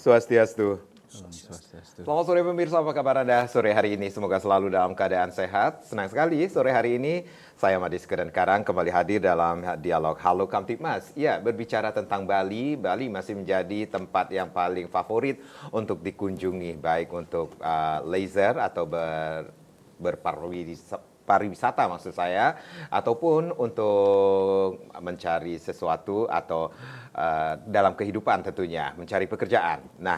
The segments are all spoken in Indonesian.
Swastiastu. Swastiastu. Selamat sore pemirsa, apa kabar Anda sore hari ini? Semoga selalu dalam keadaan sehat. Senang sekali sore hari ini saya Madis Kedan Karang kembali hadir dalam dialog Halo Kamtibmas. Ya, berbicara tentang Bali, Bali masih menjadi tempat yang paling favorit untuk dikunjungi, baik untuk leisure atau pariwisata maksud saya, ataupun untuk mencari sesuatu atau dalam kehidupan tentunya, mencari pekerjaan. Nah,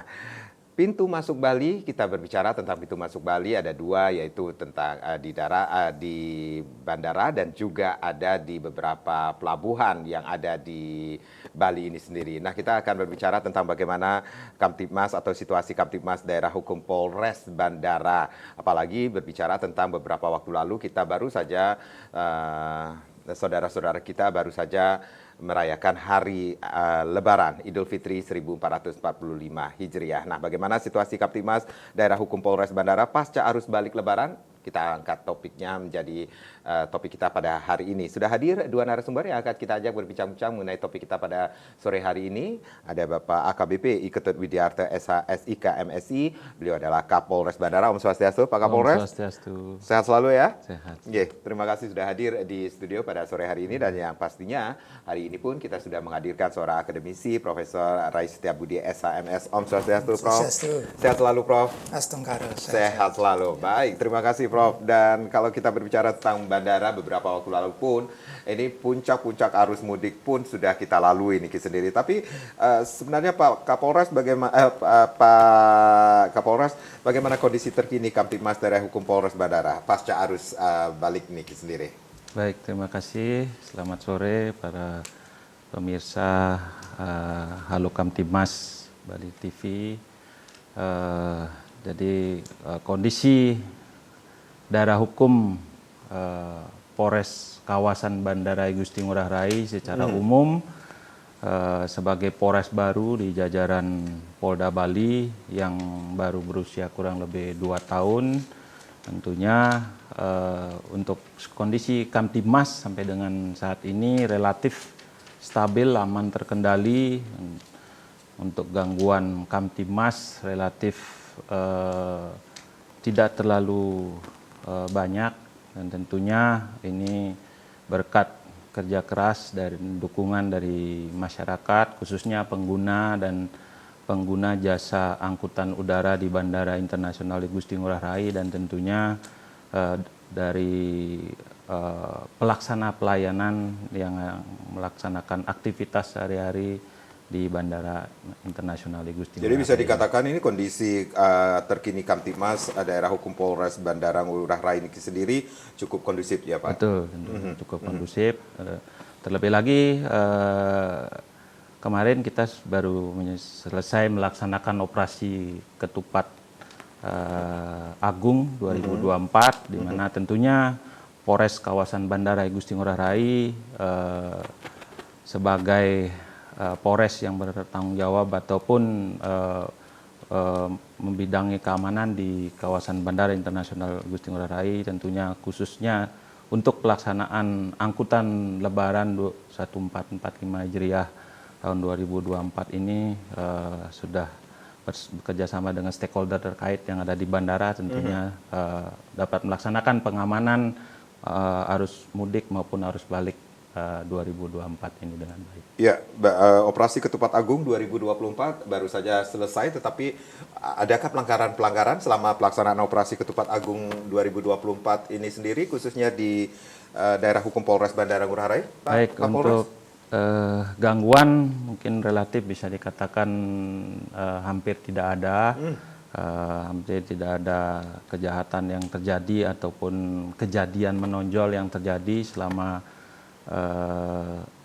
pintu masuk Bali, kita berbicara tentang pintu masuk Bali ada dua, yaitu tentang di bandara dan juga ada di beberapa pelabuhan yang ada di Bali ini sendiri. Nah, kita akan berbicara tentang bagaimana Kamtibmas atau situasi Kamtibmas daerah hukum Polres Bandara. Apalagi berbicara tentang beberapa waktu lalu kita baru saja saudara-saudara kita baru saja merayakan hari Lebaran Idul Fitri 1445 Hijriah. Nah, bagaimana situasi Kamtibmas daerah hukum Polres Bandara pasca arus balik Lebaran? Kita angkat topiknya menjadi topik kita pada hari ini. Sudah hadir dua narasumber yang akan kita ajak berbincang-bincang mengenai topik kita pada sore hari ini. Ada Bapak AKBP Ketut Widiarta SIK MSI. Beliau adalah Kapolres Bandara. Om Swastiastu, Pak Kapolres. Om Swastiastu. Sehat selalu ya? Sehat. Terima kasih sudah hadir di studio pada sore hari ini, dan yang pastinya hari ini pun kita sudah menghadirkan seorang akademisi, Profesor Rais Setiabudi SHMS. Om Swastiastu, Prof. Sehat selalu, Prof. Astungkara. Sehat selalu. Baik, terima kasih, Prof. Dan kalau kita berbicara tentang bandara beberapa waktu lalu pun, ini puncak-puncak arus mudik pun sudah kita lalui ini sendiri. Tapi sebenarnya Pak Kapolres bagaimana kondisi terkini Kamtibmas daerah hukum Polres Bandara pasca arus balik ini sendiri? Baik, terima kasih. Selamat sore para pemirsa Halo Kamtibmas Bali TV. Jadi kondisi daerah hukum Polres kawasan Bandara I Gusti Ngurah Rai secara umum sebagai Polres baru di jajaran Polda Bali yang baru berusia kurang lebih 2 tahun, tentunya untuk kondisi Kamtibmas sampai dengan saat ini relatif stabil, aman, terkendali. Untuk gangguan Kamtibmas relatif tidak terlalu banyak, dan tentunya ini berkat kerja keras dan dukungan dari masyarakat, khususnya pengguna jasa angkutan udara di Bandara Internasional I Gusti Ngurah Rai, dan tentunya dari pelaksana pelayanan yang melaksanakan aktivitas sehari-hari di Bandara Internasional I Gusti Ngurah Rai. Jadi bisa dikatakan ini kondisi terkini Kamtibmas daerah hukum Polres Bandara Ngurah Rai ini sendiri cukup kondusif ya, Pak? Betul, cukup kondusif. Terlebih lagi kemarin kita baru selesai melaksanakan operasi Ketupat Agung 2024, di mana tentunya Polres kawasan Bandara I Gusti Ngurah Rai sebagai Polres yang bertanggung jawab ataupun membidangi keamanan di kawasan Bandara Internasional Gusti Ngurah Rai, tentunya khususnya untuk pelaksanaan angkutan Lebaran 1445 Hijriah tahun 2024 ini sudah bekerja sama dengan stakeholder terkait yang ada di bandara, tentunya dapat melaksanakan pengamanan arus mudik maupun arus balik 2024 ini dengan baik. Ya, operasi Ketupat Agung 2024 baru saja selesai, tetapi adakah pelanggaran-pelanggaran selama pelaksanaan operasi Ketupat Agung 2024 ini sendiri, khususnya di daerah hukum Polres Bandara Ngurah Rai? Baik, untuk gangguan mungkin relatif bisa dikatakan hampir tidak ada. Hampir tidak ada kejahatan yang terjadi ataupun kejadian menonjol yang terjadi selama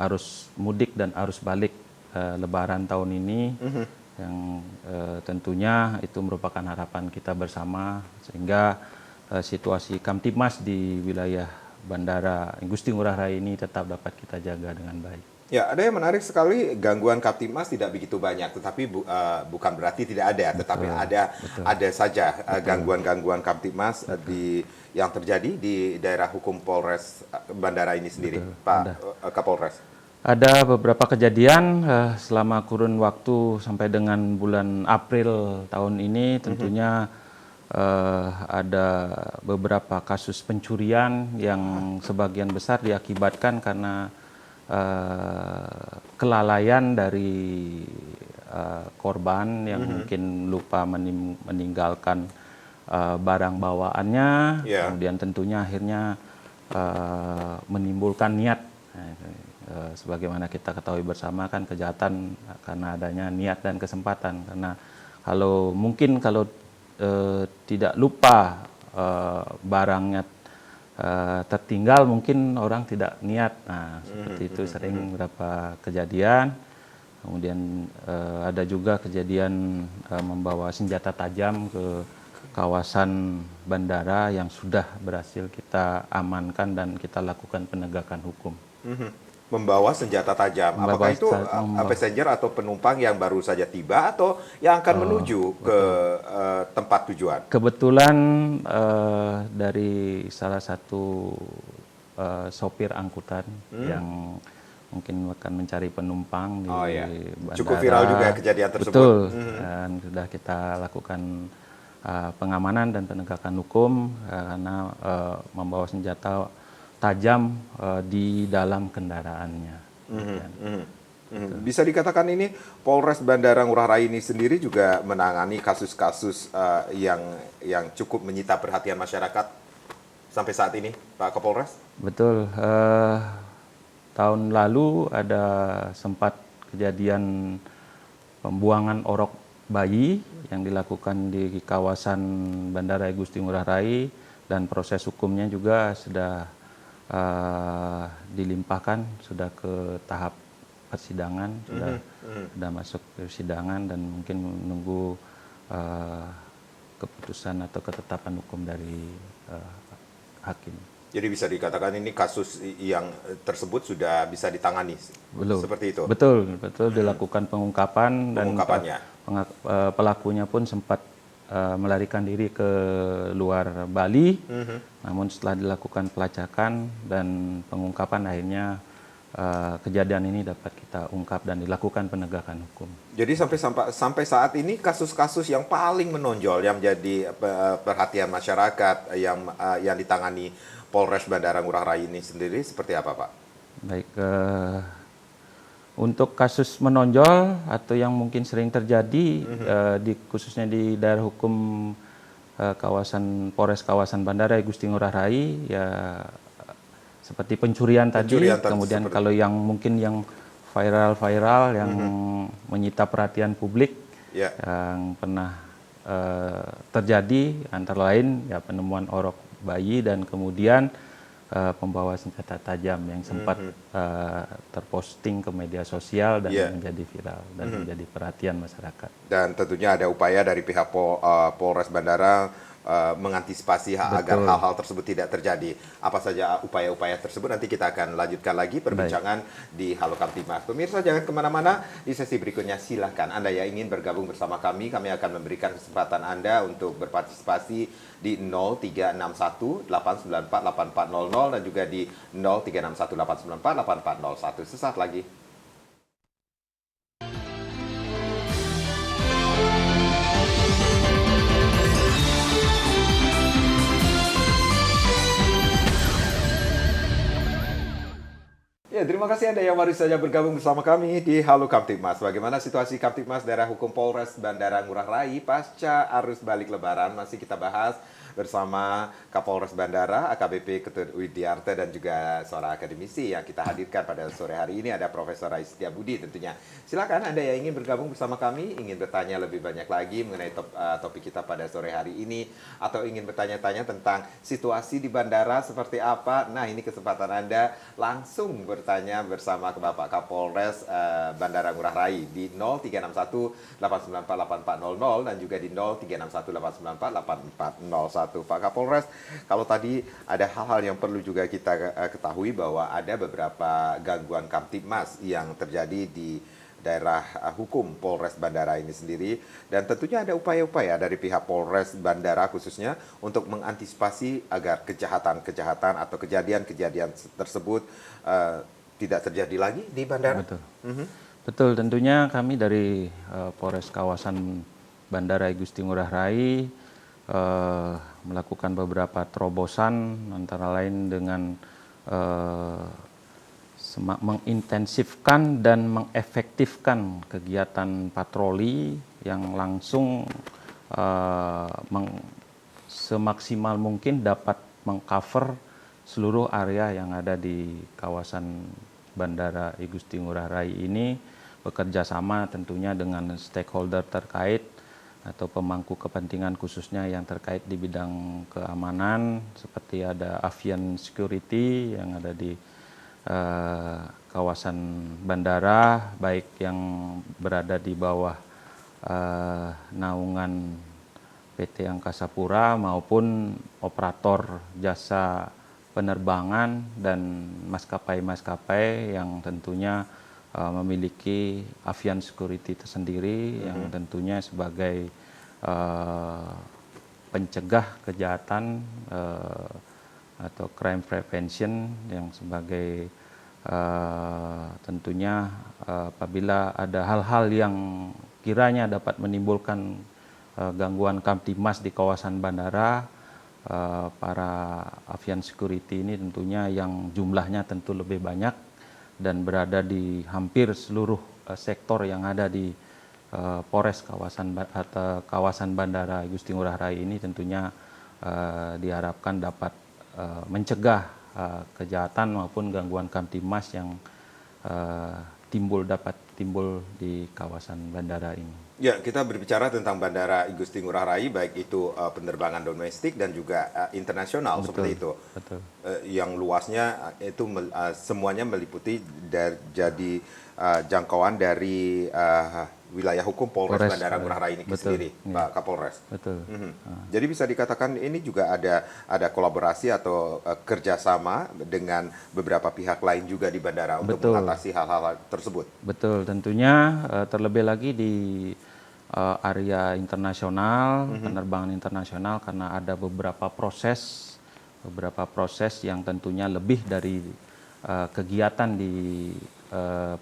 arus mudik dan arus balik Lebaran tahun ini, yang tentunya itu merupakan harapan kita bersama, sehingga situasi Kamtibmas di wilayah Bandara I Gusti Ngurah Rai ini tetap dapat kita jaga dengan baik. Ya, ada yang menarik sekali, gangguan Kamtibmas tidak begitu banyak, tetapi bukan berarti tidak ada, tetapi ada saja gangguan-gangguan Kamtibmas yang terjadi di daerah hukum Polres Bandara ini sendiri, Pak Kapolres. Ada beberapa kejadian selama kurun waktu sampai dengan bulan April tahun ini tentunya ada beberapa kasus pencurian yang sebagian besar diakibatkan karena kelalaian dari korban yang mungkin lupa meninggalkan barang bawaannya, Ya. kemudian tentunya akhirnya menimbulkan niat. Sebagaimana kita ketahui bersama kan kejahatan karena adanya niat dan kesempatan. Karena kalau mungkin kalau tidak lupa barangnya tertinggal, mungkin orang tidak niat. Nah, seperti itu sering beberapa kejadian. Kemudian ada juga kejadian membawa senjata tajam ke kawasan bandara yang sudah berhasil kita amankan dan kita lakukan penegakan hukum. Membawa senjata tajam. Apakah itu passenger atau penumpang yang baru saja tiba atau yang akan menuju ke tempat tujuan? Kebetulan dari salah satu sopir angkutan yang mungkin akan mencari penumpang di bandara. Cukup viral juga kejadian tersebut. Betul. Dan sudah kita lakukan pengamanan dan penegakan hukum karena membawa senjata tajam di dalam kendaraannya. Bisa dikatakan ini Polres Bandara Ngurah Rai ini sendiri juga menangani kasus-kasus yang cukup menyita perhatian masyarakat sampai saat ini, Pak Kapolres? Betul. Tahun lalu ada sempat kejadian pembuangan orok bayi yang dilakukan di kawasan Bandara Igusti Ngurah Rai dan proses hukumnya juga sudah dilimpahkan, sudah ke tahap persidangan, sudah masuk persidangan dan mungkin menunggu keputusan atau ketetapan hukum dari hakim. Jadi bisa dikatakan ini kasus yang tersebut sudah bisa ditangani, Belum. seperti itu? Betul dilakukan pengungkapan dan pelakunya pun sempat melarikan diri ke luar Bali. Namun setelah dilakukan pelacakan dan pengungkapan akhirnya kejadian ini dapat kita ungkap dan dilakukan penegakan hukum. Jadi sampai saat ini kasus-kasus yang paling menonjol yang menjadi perhatian masyarakat yang ditangani Polres Bandara Ngurah Rai ini sendiri seperti apa, Pak? Baik, untuk kasus menonjol atau yang mungkin sering terjadi khususnya di daerah hukum Polres kawasan Bandara Igusti Ngurah Rai ya seperti pencurian tadi, kemudian kalau yang mungkin yang viral yang menyita perhatian publik yang pernah terjadi antara lain ya penemuan orok bayi dan kemudian pembawa senjata tajam yang sempat terposting ke media sosial dan menjadi viral dan menjadi perhatian masyarakat. Dan tentunya ada upaya dari pihak Polres Bandara mengantisipasi agar hal-hal tersebut tidak terjadi. Apa saja upaya-upaya tersebut nanti kita akan lanjutkan lagi perbincangan di Halo Kamtibmas. Pemirsa jangan kemana-mana, di sesi berikutnya silahkan Anda yang ingin bergabung bersama kami akan memberikan kesempatan Anda untuk berpartisipasi di 0361 894 8400 dan juga di 0361 894 8401. Sesaat lagi. Ya, terima kasih Anda yang baru saja bergabung bersama kami di Halo Kamtibmas. Bagaimana situasi Kamtibmas daerah hukum Polres Bandara Ngurah Rai pasca arus balik Lebaran? Masih kita bahas bersama Kapolres Bandara, AKBP Ketut Widiarte dan juga seorang akademisi yang kita hadirkan pada sore hari ini ada Profesor Rais Setiabudi tentunya. Silakan Anda yang ingin bergabung bersama kami, ingin bertanya lebih banyak lagi mengenai topik kita pada sore hari ini atau ingin bertanya-tanya tentang situasi di bandara seperti apa. Nah, ini kesempatan Anda langsung bertanya bersama ke Bapak Kapolres Bandara Ngurah Rai di 0361 894 8400 dan juga di 0361 894 8401. Pak Kapolres, kalau tadi ada hal-hal yang perlu juga kita ketahui bahwa ada beberapa gangguan Kamtibmas yang terjadi di daerah hukum Polres Bandara ini sendiri dan tentunya ada upaya-upaya dari pihak Polres Bandara khususnya untuk mengantisipasi agar kejahatan-kejahatan atau kejadian-kejadian tersebut tidak terjadi lagi di bandara? Betul. Mhm. Betul, tentunya kami dari Polres Kawasan Bandara I Gusti Ngurah Rai melakukan beberapa terobosan, antara lain dengan eh, mengintensifkan dan mengefektifkan kegiatan patroli yang langsung semaksimal mungkin dapat mengcover seluruh area yang ada di kawasan Bandara I Gusti Ngurah Rai ini, bekerja sama tentunya dengan stakeholder terkait atau pemangku kepentingan khususnya yang terkait di bidang keamanan, seperti ada Avian Security yang ada di kawasan bandara, baik yang berada di bawah naungan PT Angkasa Pura maupun operator jasa penerbangan dan maskapai-maskapai yang tentunya memiliki avian security tersendiri yang tentunya sebagai pencegah kejahatan atau crime prevention, yang sebagai tentunya apabila ada hal-hal yang kiranya dapat menimbulkan gangguan kamtimas di kawasan bandara, para avian security ini tentunya yang jumlahnya tentu lebih banyak dan berada di hampir seluruh sektor yang ada di Polres kawasan Bandara I Gusti Ngurah Rai ini, tentunya diharapkan dapat mencegah kejahatan maupun gangguan kamtimas yang dapat timbul di kawasan bandara ini. Ya, kita berbicara tentang Bandara I Gusti Ngurah Rai, baik itu penerbangan domestik dan juga internasional. Betul, seperti itu. betul. Yang luasnya itu semuanya meliputi jadi jangkauan dari wilayah hukum Polres Bandara Ngurah Rai ini sendiri, iya. Pak Kapolres. Betul. Jadi bisa dikatakan ini juga ada kolaborasi atau kerjasama dengan beberapa pihak lain juga di bandara untuk Betul. mengatasi hal-hal tersebut. Betul, tentunya terlebih lagi di area internasional, penerbangan internasional, karena ada beberapa proses yang tentunya lebih dari kegiatan di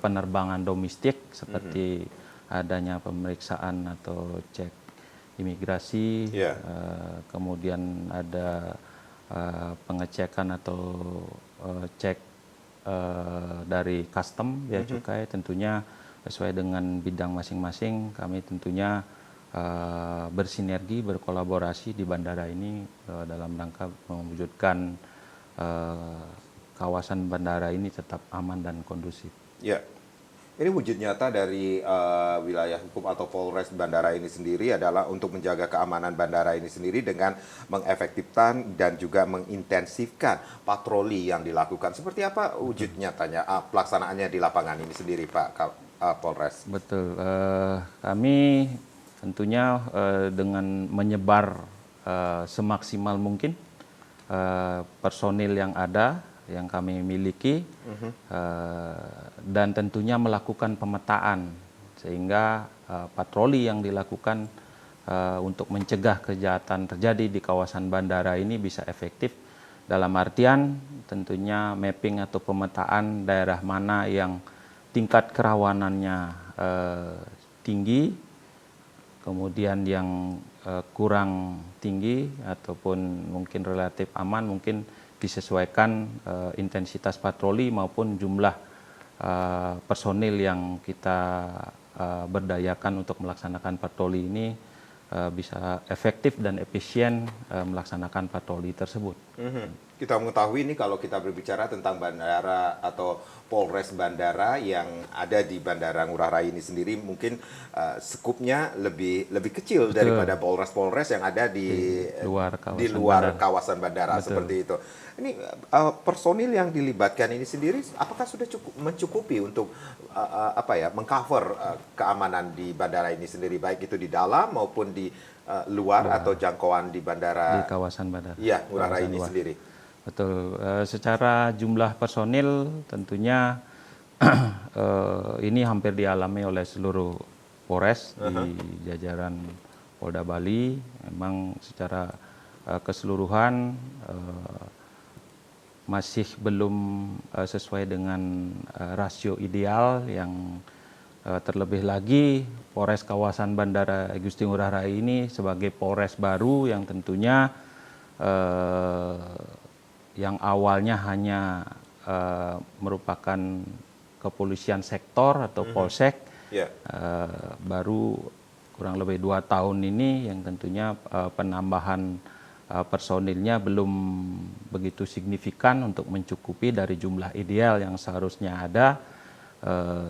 penerbangan domestik, seperti adanya pemeriksaan atau cek imigrasi, kemudian ada pengecekan atau cek dari custom, bea cukai, tentunya sesuai dengan bidang masing-masing. Kami tentunya bersinergi, berkolaborasi di bandara ini dalam rangka mewujudkan kawasan bandara ini tetap aman dan kondusif. Ya, ini wujud nyata dari wilayah hukum atau Polres Bandara ini sendiri adalah untuk menjaga keamanan bandara ini sendiri dengan mengefektifkan dan juga mengintensifkan patroli yang dilakukan. Seperti apa wujud nyatanya pelaksanaannya di lapangan ini sendiri, Pak Polres? Betul, kami tentunya dengan menyebar semaksimal mungkin personil yang ada, yang kami miliki, dan tentunya melakukan pemetaan sehingga patroli yang dilakukan untuk mencegah kejahatan terjadi di kawasan bandara ini bisa efektif, dalam artian tentunya mapping atau pemetaan daerah mana yang tingkat kerawanannya tinggi, kemudian yang kurang tinggi ataupun mungkin relatif aman, mungkin disesuaikan intensitas patroli maupun jumlah personil yang kita berdayakan untuk melaksanakan patroli ini bisa efektif dan efisien melaksanakan patroli tersebut. Kita mengetahui ini kalau kita berbicara tentang bandara atau Polres Bandara yang ada di Bandara Ngurah Rai ini sendiri, mungkin skupnya lebih kecil daripada Polres-Polres yang ada di luar kawasan bandara. Seperti itu. Ini personil yang dilibatkan ini sendiri, apakah sudah mencukupi untuk mengcover keamanan di bandara ini sendiri, baik itu di dalam maupun di luar atau jangkauan di bandara di kawasan bandara? Iya, Ngurah Rai ini sendiri. Betul. Secara jumlah personil tentunya ini hampir dialami oleh seluruh Polres di jajaran Polda Bali. Memang secara keseluruhan masih belum sesuai dengan rasio ideal yang terlebih lagi Polres kawasan Bandara Igusti Ngurah Rai ini sebagai Polres baru yang tentunya yang awalnya hanya merupakan kepolisian sektor atau polsek, baru kurang lebih 2 tahun ini yang tentunya penambahan personilnya belum begitu signifikan untuk mencukupi dari jumlah ideal yang seharusnya ada.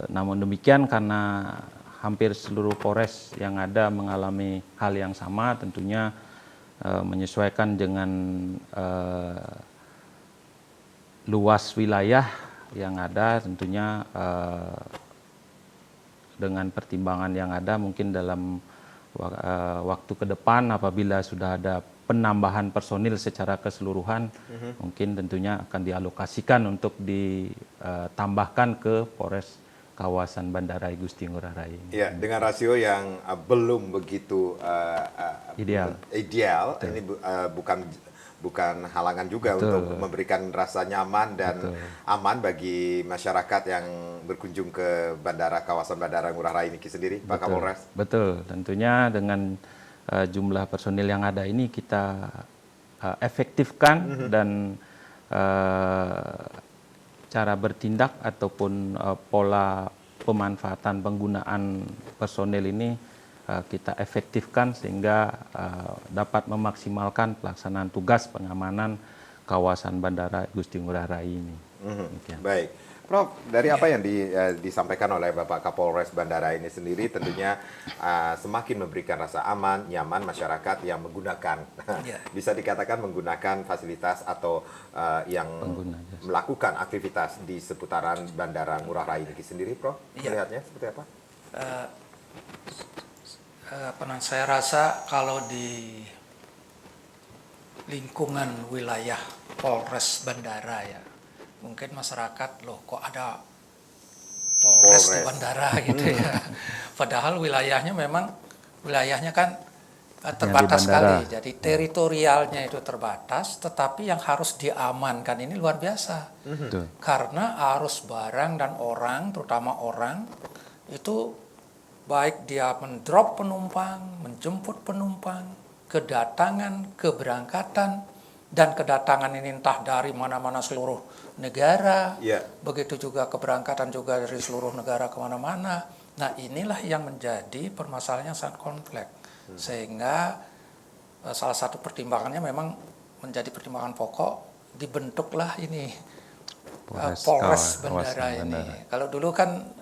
Namun demikian karena hampir seluruh Polres yang ada mengalami hal yang sama, tentunya menyesuaikan dengan luas wilayah yang ada, tentunya dengan pertimbangan yang ada mungkin dalam waktu ke depan apabila sudah ada penambahan personil secara keseluruhan, mungkin tentunya akan dialokasikan untuk ditambahkan ke Polres kawasan Bandara Igusti Ngurah Rai. Ya, dengan rasio yang belum begitu ideal. Ini bukan halangan juga untuk memberikan rasa nyaman dan aman bagi masyarakat yang berkunjung ke kawasan Bandara Ngurah Rai ini sendiri, Pak Kapolres. Betul, tentunya dengan jumlah personil yang ada ini kita efektifkan dan cara bertindak ataupun pola pemanfaatan penggunaan personil ini kita efektifkan sehingga dapat memaksimalkan pelaksanaan tugas pengamanan kawasan Bandara Igusti Ngurah Rai ini. Baik, Prof, dari apa yang disampaikan oleh Bapak Kapolres Bandara ini sendiri tentunya semakin memberikan rasa aman, nyaman masyarakat yang menggunakan, bisa dikatakan menggunakan fasilitas atau yang melakukan aktivitas di seputaran Bandara Ngurah Rai ini sendiri, Prof. Melihatnya seperti apa? Saya rasa kalau di lingkungan wilayah Polres Bandara ya, mungkin masyarakat loh kok ada Polres di Bandara gitu ya. Padahal wilayahnya kan terbatas sekali. Jadi teritorialnya itu terbatas, tetapi yang harus diamankan ini luar biasa. Karena arus barang dan orang, terutama orang itu baik dia mendrop penumpang, menjemput penumpang, kedatangan, keberangkatan, dan kedatangan ini entah dari mana-mana seluruh negara, begitu juga keberangkatan juga dari seluruh negara kemana-mana. Nah inilah yang menjadi permasalahan yang sangat kompleks, sehingga salah satu pertimbangannya memang menjadi pertimbangan pokok dibentuklah ini Polres Bandara ini. Kalau dulu kan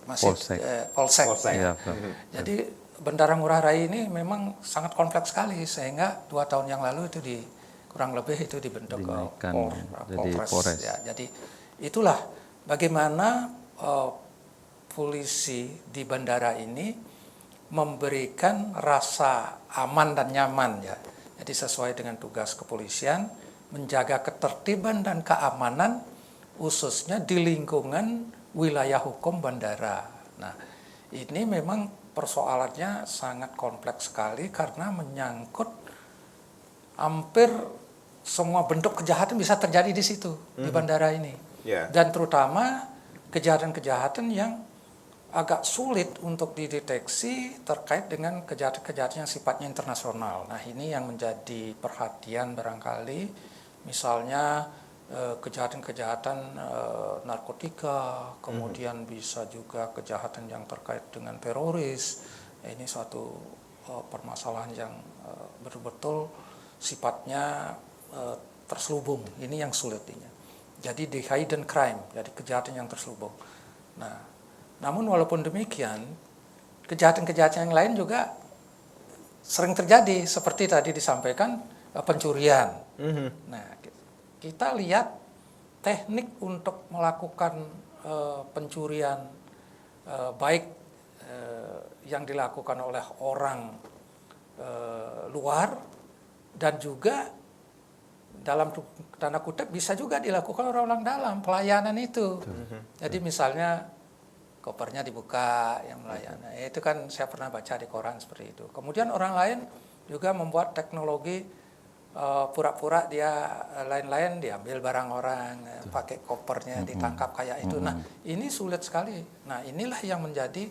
masih Polsek. Jadi Bandara Ngurah Rai ini memang sangat kompleks sekali, sehingga 2 tahun yang lalu itu kurang lebih itu dibentuk Polres. Ya, jadi itulah bagaimana polisi di bandara ini memberikan rasa aman dan nyaman ya. Jadi sesuai dengan tugas kepolisian, menjaga ketertiban dan keamanan khususnya di lingkungan wilayah hukum bandara. Nah, ini memang persoalannya sangat kompleks sekali karena menyangkut hampir semua bentuk kejahatan bisa terjadi di situ, di bandara ini. Dan terutama kejahatan-kejahatan yang agak sulit untuk dideteksi terkait dengan kejahatan-kejahatan yang sifatnya internasional. Nah, ini yang menjadi perhatian barangkali, misalnya kejahatan-kejahatan narkotika, kemudian bisa juga kejahatan yang terkait dengan teroris. Ini suatu permasalahan yang betul-betul sifatnya terselubung. Ini yang sulitnya. Jadi the hidden crime, jadi kejahatan yang terselubung. Nah, namun walaupun demikian, kejahatan-kejahatan yang lain juga sering terjadi, seperti tadi disampaikan pencurian. Nah, kita lihat teknik untuk melakukan pencurian baik yang dilakukan oleh orang luar dan juga dalam tanda kutip bisa juga dilakukan orang-orang dalam pelayanan itu. Jadi misalnya kopernya dibuka yang melayani, itu kan saya pernah baca di koran seperti itu. Kemudian orang lain juga membuat teknologi pura-pura dia lain-lain, diambil barang orang, pakai kopernya, ditangkap kayak itu. Nah, ini sulit sekali. Nah, inilah yang menjadi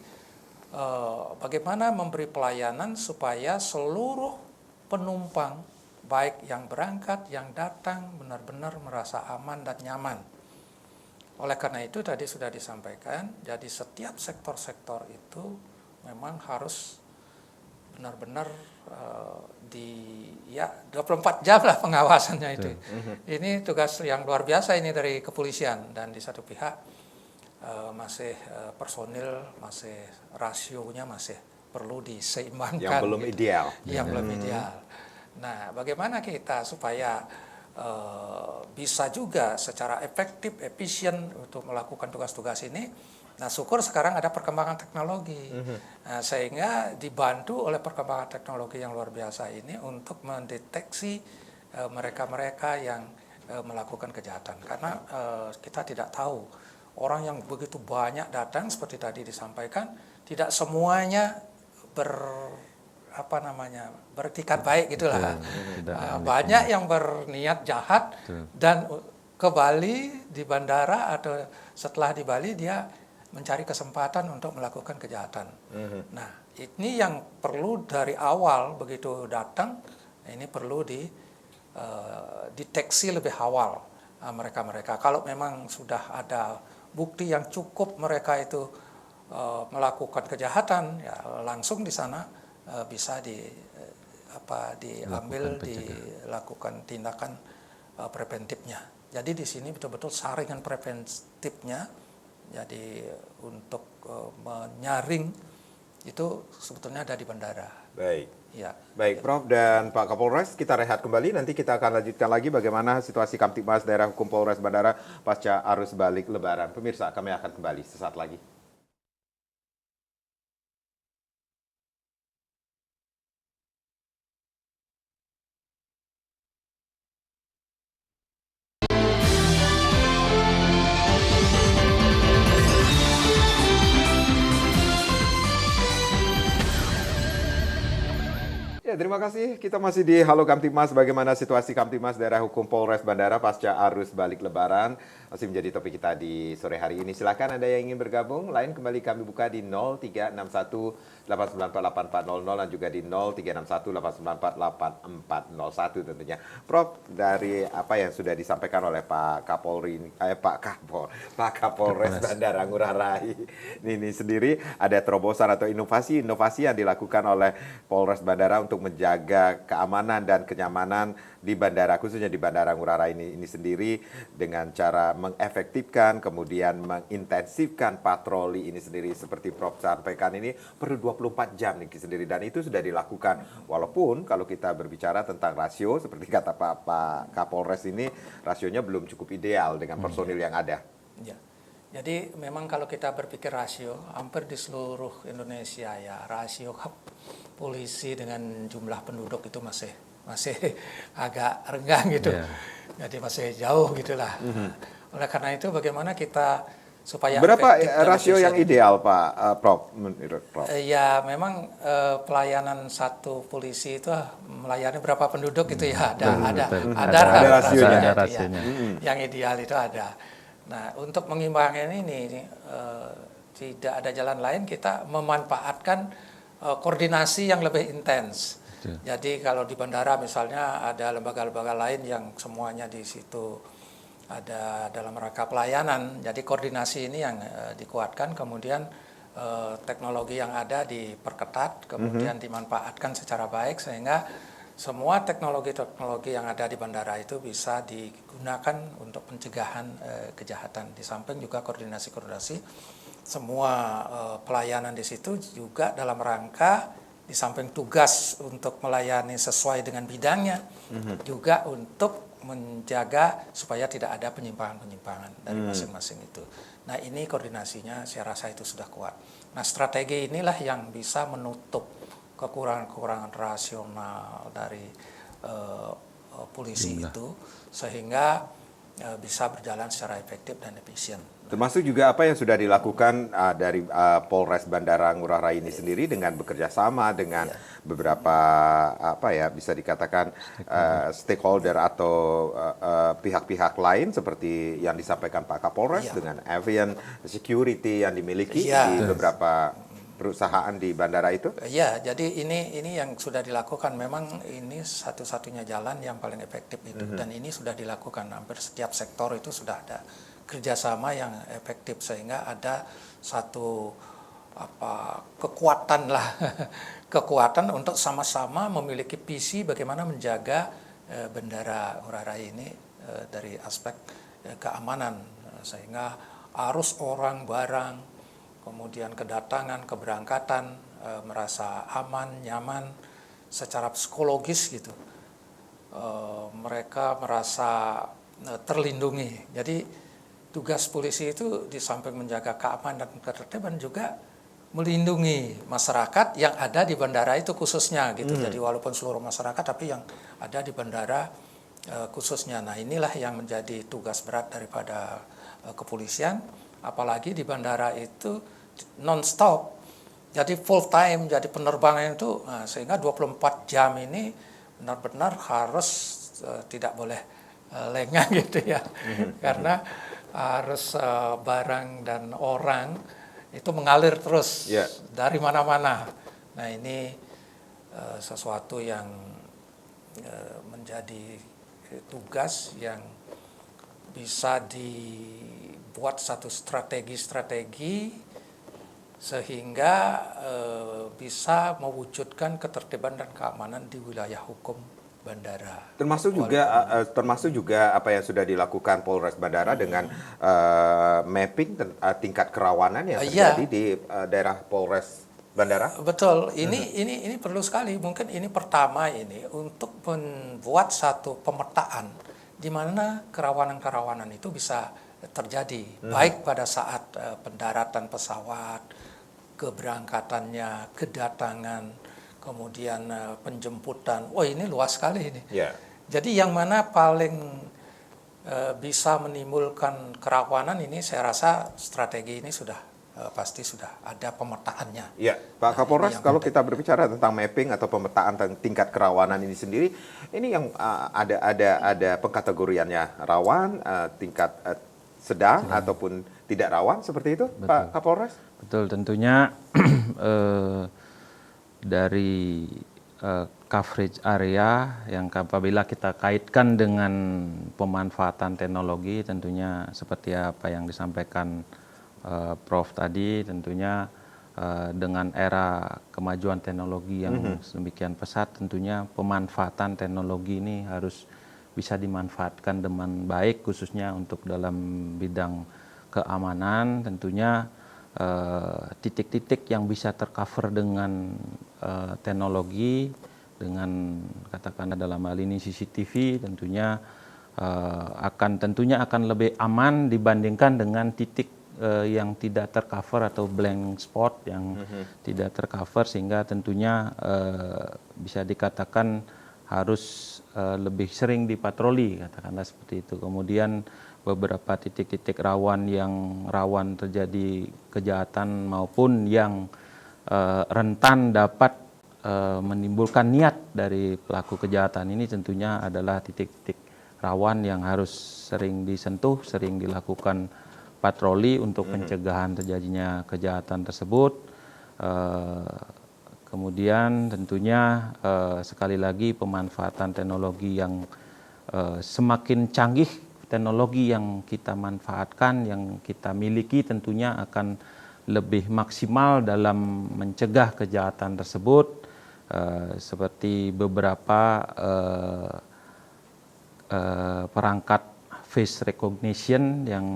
bagaimana memberi pelayanan supaya seluruh penumpang, baik yang berangkat, yang datang, benar-benar merasa aman dan nyaman. Oleh karena itu tadi sudah disampaikan, jadi setiap sektor-sektor itu memang harus benar-benar di 24 jam lah pengawasannya itu. Ini tugas yang luar biasa ini dari kepolisian, dan di satu pihak masih personil, masih rasionya masih perlu diseimbangkan. Yang belum ideal. Yang belum ideal. Nah, bagaimana kita supaya bisa juga secara efektif, efisien untuk melakukan tugas-tugas ini. Nah, syukur sekarang ada perkembangan teknologi, sehingga dibantu oleh perkembangan teknologi yang luar biasa ini untuk mendeteksi mereka-mereka yang melakukan kejahatan. Karena kita tidak tahu, orang yang begitu banyak datang seperti tadi disampaikan, tidak semuanya beretikat baik gitulah. Banyak yang berniat jahat dan ke Bali di bandara atau setelah di Bali dia mencari kesempatan untuk melakukan kejahatan. Nah, ini yang perlu dari awal begitu datang, ini perlu deteksi lebih awal mereka-mereka. Kalau memang sudah ada bukti yang cukup mereka itu melakukan kejahatan, ya langsung di sana bisa dilakukan tindakan preventifnya. Jadi di sini betul-betul saringan preventifnya. Jadi untuk menyaring itu sebetulnya ada di bandara. Baik. Ya. Baik, Prof dan Pak Kapolres, kita rehat kembali. Nanti kita akan lanjutkan lagi bagaimana situasi Kamtibmas Daerah Hukum Polres Bandara pasca arus balik Lebaran. Pemirsa, kami akan kembali sesaat lagi. Ya, terima kasih. Kita masih di Halo Kamtibmas. Bagaimana situasi Kamtibmas Daerah Hukum Polres Bandara pasca arus balik Lebaran masih menjadi topik kita di sore hari ini. Silakan Anda yang ingin bergabung. Lain kembali kami buka di 0361 8948400 dan juga di 0361 8948401 tentunya. Prof, dari apa yang sudah disampaikan oleh Pak Kapolres Bandara Ngurah Rai ini sendiri, ada terobosan atau inovasi yang dilakukan oleh Polres Bandara untuk menjaga keamanan dan kenyamanan di bandara, khususnya di Bandara Ngurah Rai ini sendiri, dengan cara mengefektifkan kemudian mengintensifkan patroli ini sendiri. Seperti Prof sampaikan, ini perlu 24 jam nih sendiri, dan itu sudah dilakukan. Walaupun kalau kita berbicara tentang rasio, seperti kata Pak Kapolres ini, rasionya belum cukup ideal dengan personil yang ada. Ya. Jadi memang kalau kita berpikir rasio, hampir di seluruh Indonesia ya rasio polisi dengan jumlah penduduk itu masih agak renggang gitu. Yeah. Jadi masih jauh gitulah. Oleh karena itu bagaimana kita supaya berapa rasio yang ideal, Pak Prof? Menurut Prof? Ya memang pelayanan satu polisi itu melayani berapa penduduk itu ya ada rasionya. Yang ideal itu ada. Nah, untuk mengimbangi ini tidak ada jalan lain, kita memanfaatkan koordinasi yang lebih intens. Jadi kalau di bandara misalnya ada lembaga-lembaga lain yang semuanya di situ ada dalam rangka pelayanan. Jadi koordinasi ini yang dikuatkan, kemudian teknologi yang ada diperketat, kemudian dimanfaatkan secara baik sehingga semua teknologi-teknologi yang ada di bandara itu bisa digunakan untuk pencegahan kejahatan. Di samping juga koordinasi semua pelayanan di situ juga dalam rangka di samping tugas untuk melayani sesuai dengan bidangnya, juga untuk menjaga supaya tidak ada penyimpangan-penyimpangan dari masing-masing itu. Nah, ini koordinasinya saya rasa itu sudah kuat. Nah, strategi inilah yang bisa menutup kekurangan-kekurangan rasional dari polisi itu, sehingga bisa berjalan secara efektif dan efisien. Termasuk juga apa yang sudah dilakukan dari Polres Bandara Ngurah Rai ini sendiri dengan bekerja sama dengan beberapa apa ya bisa dikatakan stakeholder atau pihak-pihak lain seperti yang disampaikan Pak Kapolres dengan avian security yang dimiliki di beberapa perusahaan di bandara itu. Ya, jadi ini yang sudah dilakukan, memang ini satu-satunya jalan yang paling efektif itu, dan ini sudah dilakukan hampir setiap sektor itu sudah ada kerjasama yang efektif sehingga ada satu kekuatan lah kekuatan untuk sama-sama memiliki visi bagaimana menjaga Bandara Ngurah Rai ini dari aspek keamanan, sehingga arus orang barang kemudian kedatangan keberangkatan merasa aman nyaman secara psikologis gitu, mereka merasa terlindungi. Jadi tugas polisi itu di samping menjaga keamanan dan ketertiban juga melindungi masyarakat yang ada di bandara itu khususnya gitu. Jadi walaupun seluruh masyarakat tapi yang ada di bandara khususnya. Nah, inilah yang menjadi tugas berat daripada kepolisian, apalagi di bandara itu non-stop. Jadi full time, jadi penerbangan itu sehingga 24 jam ini benar-benar harus tidak boleh lengah gitu ya. Karena harus barang dan orang itu mengalir terus dari mana-mana. Nah, ini sesuatu yang menjadi tugas yang bisa dibuat satu strategi sehingga bisa mewujudkan ketertiban dan keamanan di wilayah hukum bandara. Termasuk juga apa yang sudah dilakukan Polres Bandara dengan mapping tingkat kerawanan yang terjadi di daerah Polres Bandara. Betul, ini perlu sekali. Mungkin ini pertama ini untuk membuat satu pemetaan di mana kerawanan-kerawanan itu bisa terjadi, baik pada saat pendaratan pesawat, keberangkatannya, kedatangan, kemudian penjemputan. Wah, ini luas sekali ini. Jadi yang mana paling bisa menimbulkan kerawanan ini, saya rasa strategi ini sudah pasti sudah ada pemetaannya. Ya, Pak Kapolres, kalau kita berbicara tentang mapping atau pemetaan tingkat kerawanan ini sendiri, ini yang ada pengkategoriannya rawan, tingkat sedang ataupun tidak rawan seperti itu, betul. Pak Kapolres? Betul, tentunya dari coverage area yang apabila kita kaitkan dengan pemanfaatan teknologi, tentunya seperti apa yang disampaikan Prof tadi, tentunya dengan era kemajuan teknologi yang sedemikian pesat, tentunya pemanfaatan teknologi ini harus bisa dimanfaatkan dengan baik, khususnya untuk dalam bidang keamanan. Tentunya titik-titik yang bisa tercover dengan teknologi, dengan katakanlah dalam hal ini CCTV, tentunya akan lebih aman dibandingkan dengan titik yang tidak tercover atau blank spot yang tidak tercover, sehingga tentunya bisa dikatakan harus lebih sering dipatroli, katakanlah seperti itu. Kemudian beberapa titik-titik rawan yang rawan terjadi kejahatan maupun yang rentan dapat menimbulkan niat dari pelaku kejahatan ini, tentunya adalah titik-titik rawan yang harus sering disentuh, sering dilakukan patroli untuk pencegahan terjadinya kejahatan tersebut. Kemudian tentunya sekali lagi pemanfaatan teknologi yang semakin canggih, teknologi yang kita manfaatkan, yang kita miliki tentunya akan lebih maksimal dalam mencegah kejahatan tersebut, seperti beberapa perangkat face recognition yang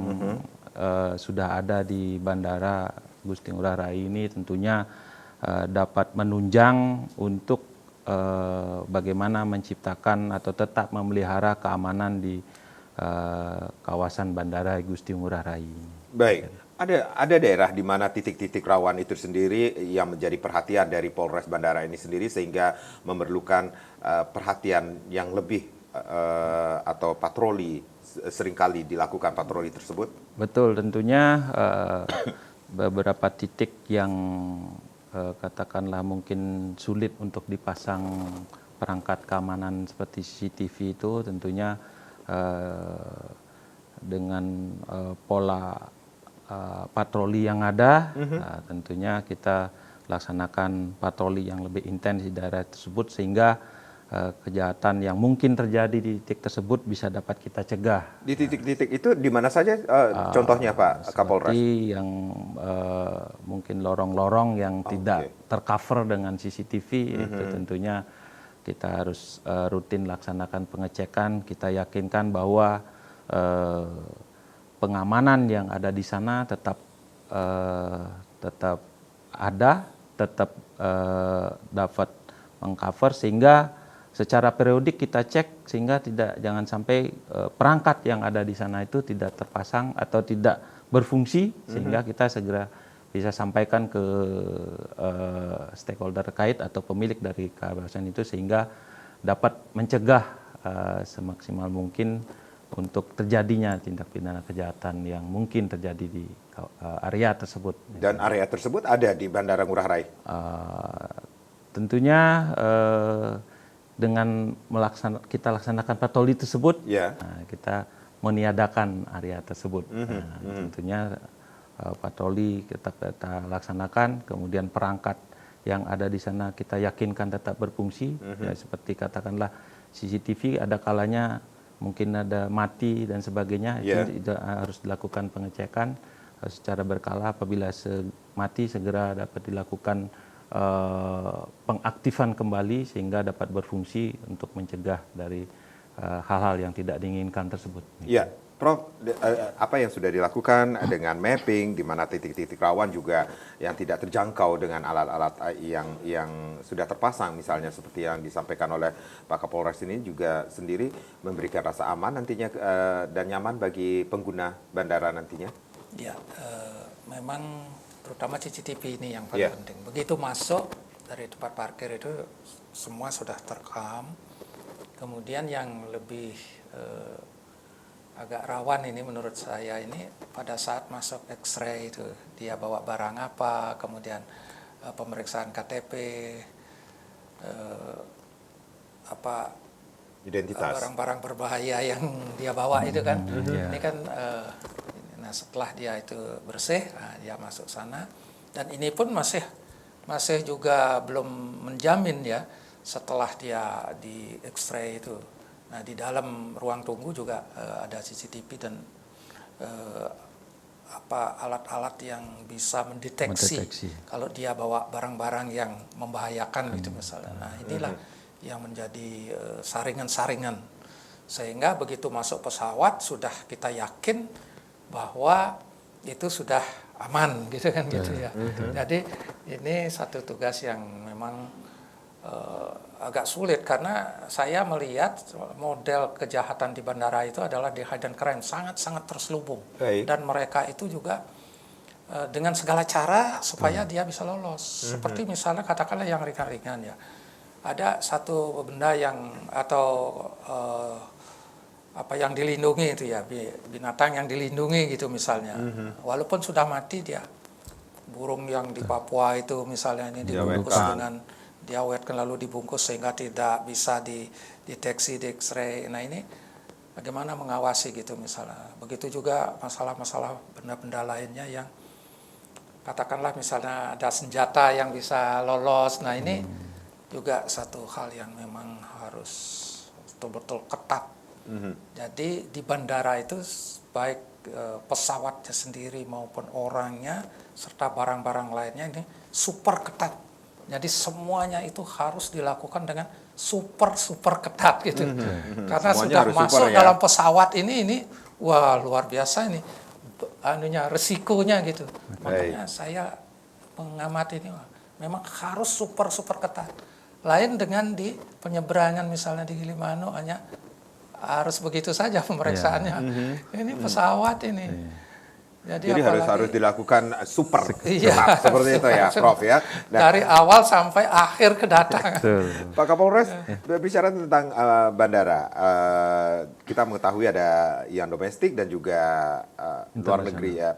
sudah ada di Bandara Gusti Ngurah Rai ini, tentunya dapat menunjang untuk bagaimana menciptakan atau tetap memelihara keamanan di kawasan Bandara Gusti Ngurah Rai. Baik, ada daerah di mana titik-titik rawan itu sendiri yang menjadi perhatian dari Polres Bandara ini sendiri sehingga memerlukan perhatian yang lebih atau patroli, seringkali dilakukan patroli tersebut? Betul, tentunya beberapa titik yang katakanlah mungkin sulit untuk dipasang perangkat keamanan seperti CCTV itu tentunya dengan pola patroli yang ada, tentunya kita laksanakan patroli yang lebih intens di daerah tersebut sehingga kejahatan yang mungkin terjadi di titik tersebut bisa dapat kita cegah. Di titik-titik itu di mana saja contohnya Pak Kapolres? Seperti yang mungkin lorong-lorong yang tidak tercover dengan CCTV, itu tentunya kita harus rutin laksanakan pengecekan. Kita yakinkan bahwa pengamanan yang ada di sana tetap ada, tetap dapat mengcover sehingga secara periodik kita cek sehingga jangan sampai perangkat yang ada di sana itu tidak terpasang atau tidak berfungsi sehingga kita segera bisa sampaikan ke stakeholder terkait atau pemilik dari kawasan itu sehingga dapat mencegah semaksimal mungkin untuk terjadinya tindak pidana kejahatan yang mungkin terjadi di area tersebut. Dan area tersebut ada di Bandara Ngurah Rai? Tentunya dengan kita laksanakan patroli tersebut, kita meniadakan area tersebut. Tentunya patroli kita laksanakan, kemudian perangkat yang ada di sana kita yakinkan tetap berfungsi. Ya, seperti katakanlah CCTV ada kalanya mungkin ada mati dan sebagainya, itu harus dilakukan pengecekan secara berkala. Apabila mati segera dapat dilakukan pengaktifan kembali sehingga dapat berfungsi untuk mencegah dari hal-hal yang tidak diinginkan tersebut. Iya, Prof, apa yang sudah dilakukan dengan mapping di mana titik-titik rawan juga yang tidak terjangkau dengan alat-alat yang sudah terpasang, misalnya seperti yang disampaikan oleh Pak Kapolres ini juga sendiri memberikan rasa aman nantinya dan nyaman bagi pengguna bandara nantinya? Ya, memang terutama CCTV ini yang paling penting. Begitu masuk dari tempat parkir itu semua sudah terekam. Kemudian yang lebih agak rawan ini menurut saya ini pada saat masuk X-ray itu dia bawa barang apa, kemudian pemeriksaan KTP, identitas, barang-barang berbahaya yang dia bawa itu kan. Ini kan nah setelah dia itu bersih, dia masuk sana dan ini pun masih juga belum menjamin ya setelah dia di X-ray itu. Nah di dalam ruang tunggu juga ada CCTV dan alat-alat yang bisa mendeteksi kalau dia bawa barang-barang yang membahayakan gitu misalnya. Nah inilah yang menjadi saringan-saringan sehingga begitu masuk pesawat sudah kita yakin bahwa itu sudah aman gitu kan gitu ya. Jadi ini satu tugas yang memang agak sulit karena saya melihat model kejahatan di bandara itu adalah di hidden crime sangat-sangat terselubung. Dan mereka itu juga dengan segala cara supaya dia bisa lolos. Seperti misalnya katakanlah yang ringan-ringan ya. Ada satu benda yang atau yang dilindungi itu ya, binatang yang dilindungi gitu misalnya. Walaupun sudah mati dia, burung yang di Papua itu misalnya ini dibungkus dengan diawetkan lalu dibungkus sehingga tidak bisa dideteksi di X-ray. Nah ini bagaimana mengawasi gitu misalnya. Begitu juga masalah-masalah benda-benda lainnya yang katakanlah misalnya ada senjata yang bisa lolos. Nah ini juga satu hal yang memang harus betul-betul ketat. Jadi di bandara itu baik pesawatnya sendiri maupun orangnya serta barang-barang lainnya ini super ketat. Jadi semuanya itu harus dilakukan dengan super ketat gitu. Karena semuanya sudah masuk super, dalam pesawat ini wah luar biasa ini resikonya gitu. Makanya saya mengamati ini memang harus super ketat. Lain dengan di penyeberangan misalnya di Gilimanuk hanya harus begitu saja pemeriksaannya. Ini pesawat ini. Jadi harus dilakukan super Iya. ketat seperti itu ya, Prof ya. Nah, dari awal sampai akhir kedatangan. Betul. Pak Kapolres, bicara tentang bandara, kita mengetahui ada yang domestik dan juga luar negeri ya,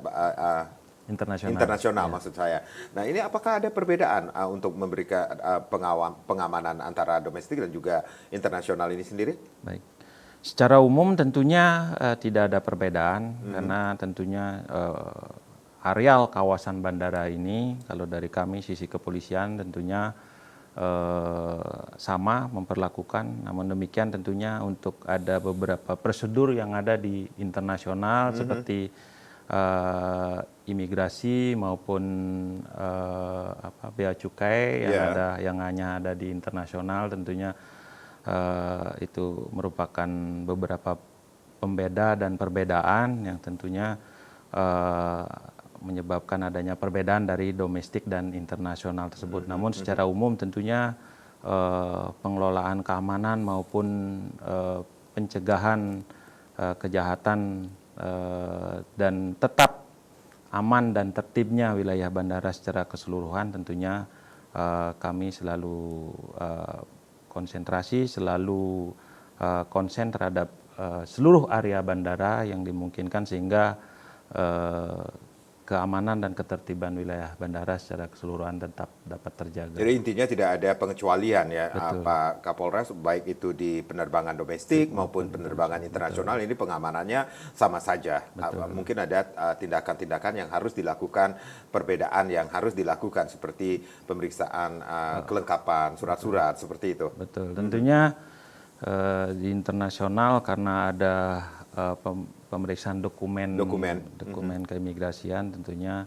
internasional maksud saya. Nah, ini apakah ada perbedaan untuk memberikan pengamanan antara domestik dan juga internasional ini sendiri? Baik. Secara umum tentunya tidak ada perbedaan karena tentunya areal kawasan bandara ini kalau dari kami sisi kepolisian tentunya sama memperlakukan. Namun demikian tentunya untuk ada beberapa prosedur yang ada di internasional seperti imigrasi maupun bea cukai yang hanya ada di internasional tentunya itu merupakan beberapa pembeda dan perbedaan yang tentunya menyebabkan adanya perbedaan dari domestik dan internasional tersebut. Namun secara umum tentunya pengelolaan keamanan maupun pencegahan kejahatan dan tetap aman dan tertibnya wilayah bandara secara keseluruhan tentunya kami selalu konsentrasi, selalu konsen terhadap seluruh area bandara yang dimungkinkan sehingga keamanan dan ketertiban wilayah bandara secara keseluruhan tetap dapat terjaga. Jadi intinya tidak ada pengecualian ya, Betul. Pak Kapolres, baik itu di penerbangan domestik maupun penerbangan internasional, ini pengamanannya sama saja. Mungkin ada tindakan-tindakan yang harus dilakukan, perbedaan yang harus dilakukan seperti pemeriksaan kelengkapan surat-surat seperti itu. Betul. Tentunya di internasional karena ada pemeriksaan dokumen keimigrasian tentunya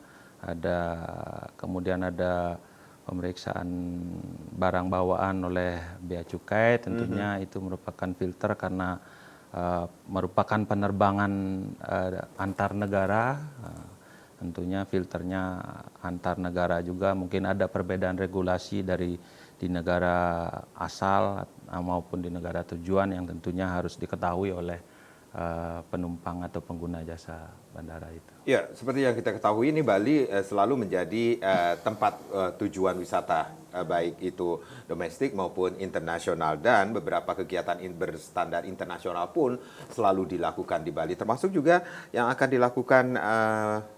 kemudian ada pemeriksaan barang bawaan oleh bea cukai tentunya itu merupakan filter karena merupakan penerbangan antar negara. Tentunya filternya antar negara juga, mungkin ada perbedaan regulasi di negara asal maupun di negara tujuan yang tentunya harus diketahui oleh penumpang atau pengguna jasa bandara itu. Ya, seperti yang kita ketahui ini Bali selalu menjadi tempat tujuan wisata baik itu domestik maupun internasional, dan beberapa kegiatan berstandar internasional pun selalu dilakukan di Bali, termasuk juga yang akan dilakukan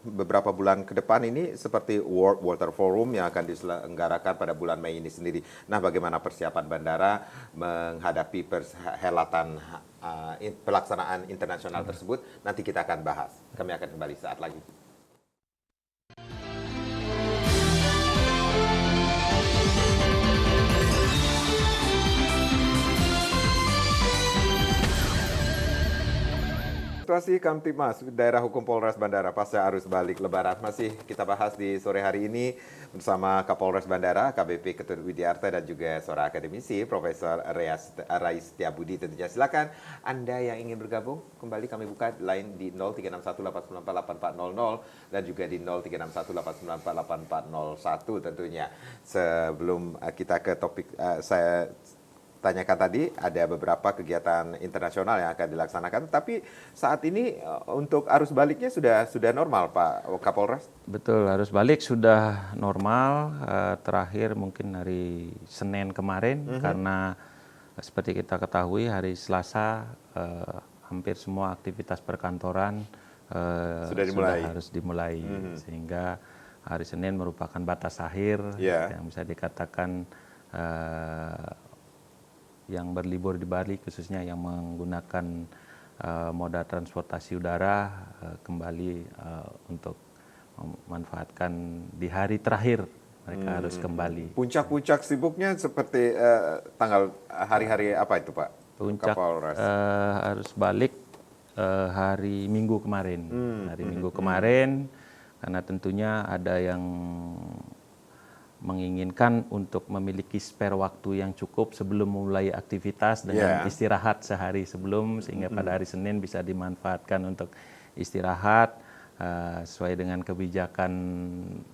beberapa bulan ke depan ini seperti World Water Forum yang akan diselenggarakan pada bulan Mei ini sendiri. Nah, bagaimana persiapan bandara menghadapi perhelatan pelaksanaan internasional tersebut, nanti kita akan bahas. Kami akan kembali saat lagi. Situasi Kamtibmas Daerah Hukum Polres Bandara pasca arus balik Lebaran masih kita bahas di sore hari ini bersama Kapolres Bandara AKBP Ketut Widiarta dan juga seorang akademisi Profesor Rais Setiabudi. Tentunya silakan Anda yang ingin bergabung kembali, kami buka line di 0361894800 dan juga di 0361894801 tentunya. Sebelum kita ke topik saya tanyakan tadi, ada beberapa kegiatan internasional yang akan dilaksanakan, tapi saat ini untuk arus baliknya sudah normal, Pak Kapolres? Betul, arus balik sudah normal, terakhir mungkin hari Senin kemarin, karena seperti kita ketahui hari Selasa hampir semua aktivitas perkantoran sudah harus dimulai, sehingga hari Senin merupakan batas akhir yang bisa dikatakan yang berlibur di Bali, khususnya yang menggunakan moda transportasi udara kembali untuk memanfaatkan di hari terakhir mereka harus kembali. Puncak-puncak sibuknya seperti tanggal hari-hari apa itu, Pak? Puncak harus balik hari Minggu kemarin. Minggu kemarin, karena tentunya ada yang menginginkan untuk memiliki spare waktu yang cukup sebelum memulai aktivitas dengan istirahat sehari sebelum, sehingga pada hari Senin bisa dimanfaatkan untuk istirahat sesuai dengan kebijakan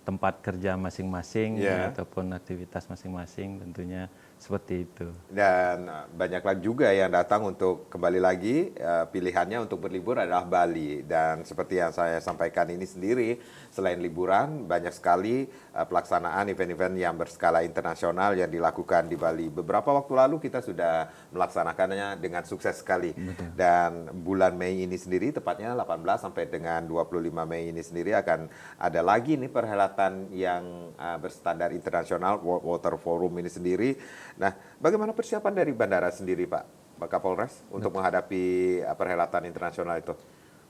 tempat kerja masing-masing ataupun aktivitas masing-masing tentunya, seperti itu. Dan banyaklah juga yang datang untuk kembali lagi pilihannya untuk berlibur adalah Bali. Dan seperti yang saya sampaikan ini sendiri, selain liburan banyak sekali pelaksanaan event-event yang berskala internasional yang dilakukan di Bali. Beberapa waktu lalu kita sudah melaksanakannya dengan sukses sekali. Dan bulan Mei ini sendiri, tepatnya 18 sampai dengan 25 Mei ini sendiri akan ada lagi nih perhelatan yang berstandar internasional, World Water Forum ini sendiri. Nah, bagaimana persiapan dari bandara sendiri, Pak Kapolres, untuk menghadapi perhelatan internasional itu?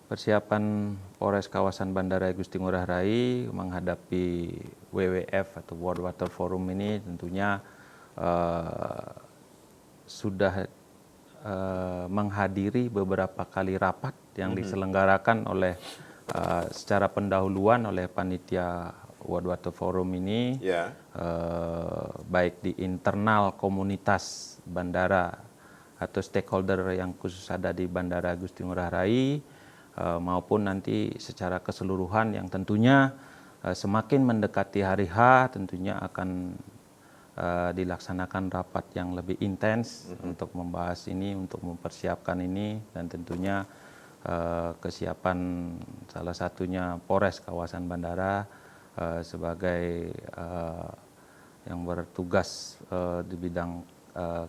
Persiapan Polres kawasan Bandara Igusti Ngurah Rai menghadapi WWF atau World Water Forum ini tentunya sudah menghadiri beberapa kali rapat yang diselenggarakan oleh secara pendahuluan oleh panitia World Water Forum ini, baik di internal komunitas bandara atau stakeholder yang khusus ada di Bandara Igusti Ngurah Rai, maupun nanti secara keseluruhan yang tentunya semakin mendekati hari H tentunya akan dilaksanakan rapat yang lebih intens untuk membahas ini, untuk mempersiapkan ini, dan tentunya kesiapan salah satunya Polres kawasan bandara sebagai yang bertugas di bidang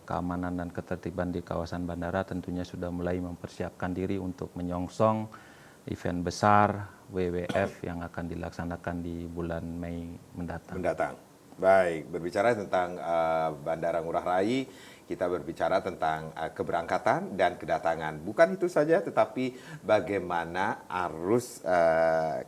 keamanan dan ketertiban di kawasan bandara tentunya sudah mulai mempersiapkan diri untuk menyongsong event besar WWF yang akan dilaksanakan di bulan Mei mendatang. Baik, berbicara tentang Bandara Ngurah Rai, kita berbicara tentang keberangkatan dan kedatangan. Bukan itu saja, tetapi bagaimana arus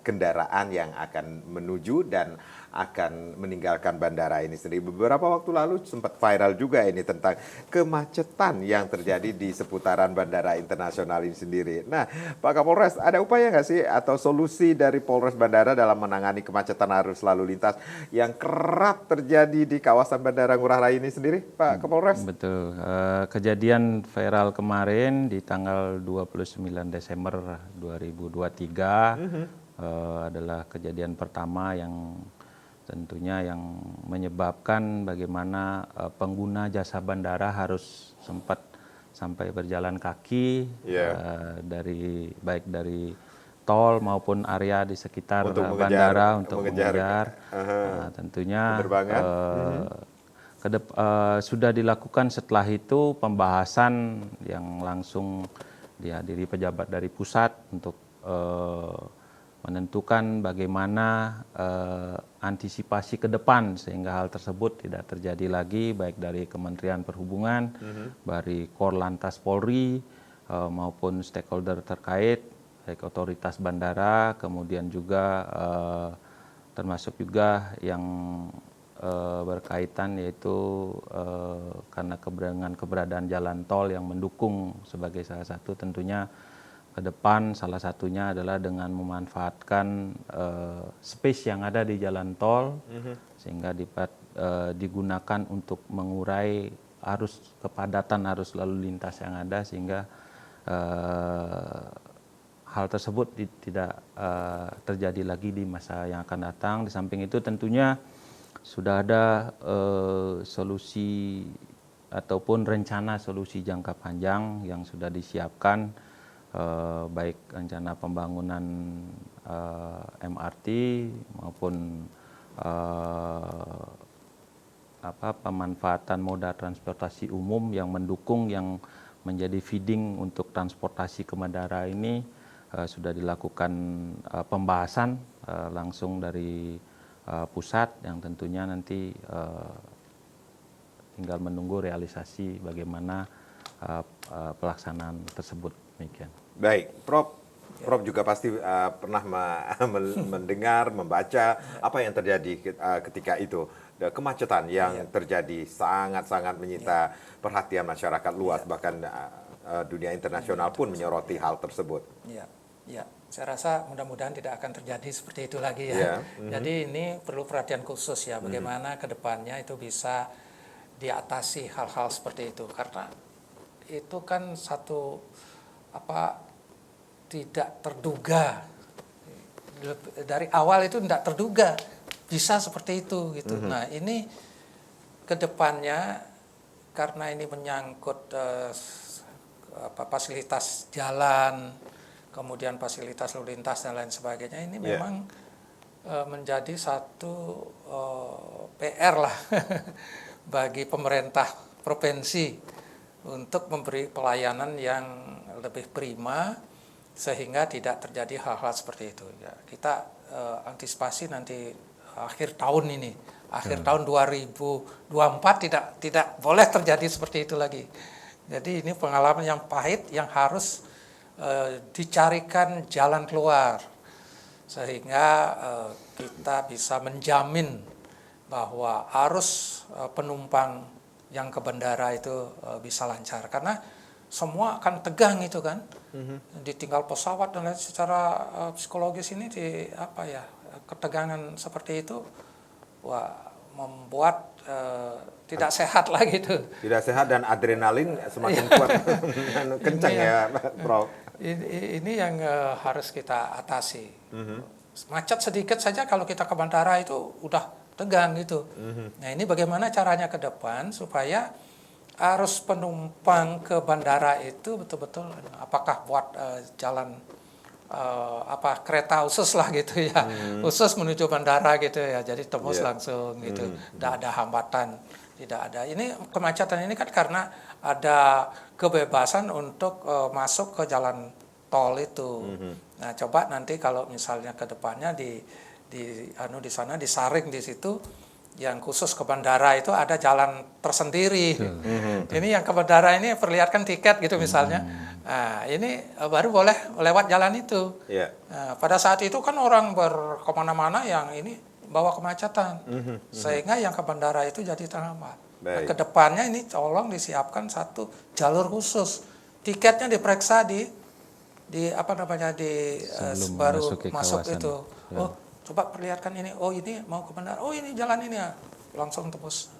kendaraan yang akan menuju dan akan meninggalkan bandara ini sendiri. Beberapa waktu lalu sempat viral juga ini tentang kemacetan yang terjadi di seputaran Bandara Internasional ini sendiri. Nah, Pak Kapolres, ada upaya nggak sih atau solusi dari Polres Bandara dalam menangani kemacetan arus lalu lintas yang kerap terjadi di kawasan Bandara Ngurah Rai ini sendiri, Pak Kapolres? Betul. Kejadian viral kemarin di tanggal 29 Desember 2023 adalah kejadian pertama yang tentunya yang menyebabkan bagaimana pengguna jasa bandara harus sempat sampai berjalan kaki baik dari tol maupun area di sekitar bandara untuk mengejar. Tentunya sudah dilakukan setelah itu pembahasan yang langsung dihadiri pejabat dari pusat untuk menentukan bagaimana antisipasi ke depan sehingga hal tersebut tidak terjadi lagi, baik dari Kementerian Perhubungan, dari Korlantas Polri maupun stakeholder terkait, baik otoritas bandara, kemudian juga termasuk juga yang berkaitan yaitu karena keberadaan jalan tol yang mendukung sebagai salah satu tentunya ke depan, salah satunya adalah dengan memanfaatkan space yang ada di jalan tol sehingga digunakan untuk mengurai kepadatan arus lalu lintas yang ada sehingga hal tersebut tidak terjadi lagi di masa yang akan datang. Di samping itu tentunya sudah ada solusi ataupun rencana solusi jangka panjang yang sudah disiapkan, baik rencana pembangunan MRT maupun pemanfaatan moda transportasi umum yang mendukung, yang menjadi feeding untuk transportasi ke bandara ini sudah dilakukan pembahasan langsung dari pusat yang tentunya nanti tinggal menunggu realisasi bagaimana pelaksanaan tersebut. Demikian. Baik, Prof juga pasti pernah mendengar, membaca apa yang terjadi ketika itu. Kemacetan yang terjadi sangat-sangat menyita perhatian masyarakat luas, bahkan dunia internasional pun menyoroti hal tersebut. Ya, saya rasa mudah-mudahan tidak akan terjadi seperti itu lagi ya. Jadi ini perlu perhatian khusus ya, bagaimana ke depannya itu bisa diatasi hal-hal seperti itu, karena itu kan satu tidak terduga, dari awal itu tidak terduga bisa seperti itu gitu. Nah ini kedepannya karena ini menyangkut fasilitas jalan, kemudian fasilitas lalu lintas dan lain sebagainya, ini memang menjadi satu PR lah bagi pemerintah provinsi untuk memberi pelayanan yang lebih prima sehingga tidak terjadi hal-hal seperti itu. Ya, kita antisipasi nanti akhir tahun ini, akhir tahun 2024 tidak boleh terjadi seperti itu lagi. Jadi ini pengalaman yang pahit yang harus dicarikan jalan keluar sehingga kita bisa menjamin bahwa arus penumpang yang ke bandara itu bisa lancar, karena semua akan tegang itu kan, ditinggal pesawat dan lain, secara psikologis ini ketegangan seperti itu membuat tidak sehat lah gitu. Tidak sehat dan adrenalin semakin kuat, kencang ya, Prof. Ini yang harus kita atasi. Macet sedikit saja kalau kita ke bandara itu udah tegang gitu. Nah ini bagaimana caranya ke depan supaya arus penumpang ke bandara itu betul-betul, apakah buat jalan kereta khusus lah gitu ya, khusus menuju bandara gitu ya, jadi tembus langsung gitu, tidak ada hambatan, tidak ada. Ini kemacetan ini kan karena ada kebebasan untuk masuk ke jalan tol itu. Nah coba nanti kalau misalnya ke depannya di sana disaring di situ, yang khusus ke bandara itu ada jalan tersendiri. Ini yang ke bandara ini perlihatkan tiket gitu misalnya. Nah, ini baru boleh lewat jalan itu. Nah, pada saat itu kan orang berkemana-mana yang ini bawa kemacetan, sehingga yang ke bandara itu jadi terhambat. Nah, ke depannya ini tolong disiapkan satu jalur khusus. Tiketnya diperiksa di baru masuk itu. Oh, coba perlihatkan ini, oh ini mau ke bandara, oh ini jalan ini ya, langsung tembus.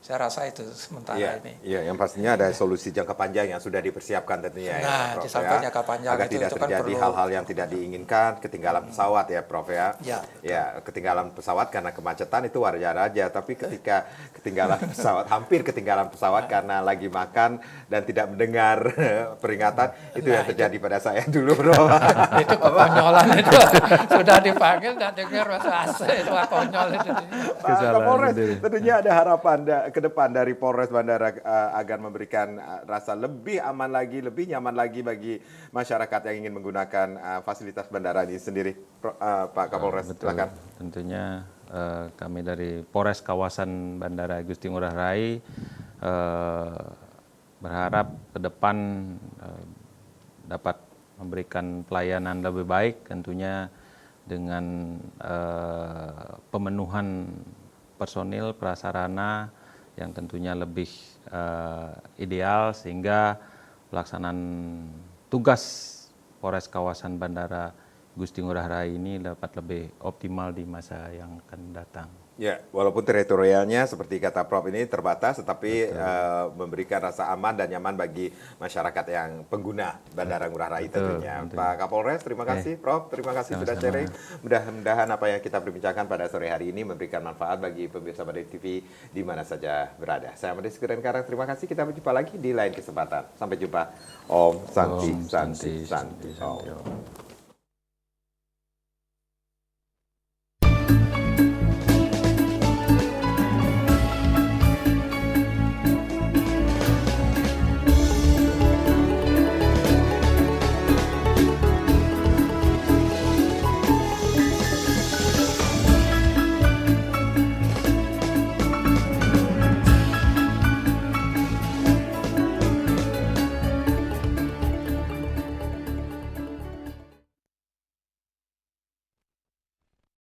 Saya rasa itu sementara ini. Iya, yang pastinya ada solusi jangka panjang yang sudah dipersiapkan tentunya ya, Prof, jangka panjang agar tidak terjadi hal-hal yang tidak diinginkan, ketinggalan pesawat ya, Prof ya. Ya, ketinggalan pesawat karena kemacetan itu wajar aja, tapi ketika ketinggalan pesawat, hampir ketinggalan pesawat karena lagi makan dan tidak mendengar peringatan, itu yang terjadi pada saya dulu, Bro. Itu kekonyolan itu. Sudah dipanggil tidak dengar bahasa itu konyol itu. Pak Kapolres, tentunya ada harapan ke depan dari Polres Bandara agar memberikan rasa lebih aman lagi, lebih nyaman lagi bagi masyarakat yang ingin menggunakan fasilitas bandara ini sendiri. Pak Kapolres, silakan. Tentunya kami dari Polres kawasan Bandara Igusti Ngurah Rai berharap ke depan dapat memberikan pelayanan lebih baik, tentunya dengan pemenuhan personil prasarana yang tentunya lebih ideal, sehingga pelaksanaan tugas Polres kawasan Bandara Igusti Ngurah Rai ini dapat lebih optimal di masa yang akan datang. Ya, walaupun teritorialnya seperti kata Prof ini terbatas, tetapi memberikan rasa aman dan nyaman bagi masyarakat yang pengguna Bandara Ngurah Rai tentunya. Pak Kapolres, terima kasih. Prof, terima kasih sudah sharing. Mudah-mudahan apa yang kita berbincangkan pada sore hari ini memberikan manfaat bagi pemirsa Bandar TV di mana saja berada. Saya Ahmad Rizky Karang, terima kasih. Kita berjumpa lagi di lain kesempatan. Sampai jumpa. Om Santi, Santi, Santi. Om.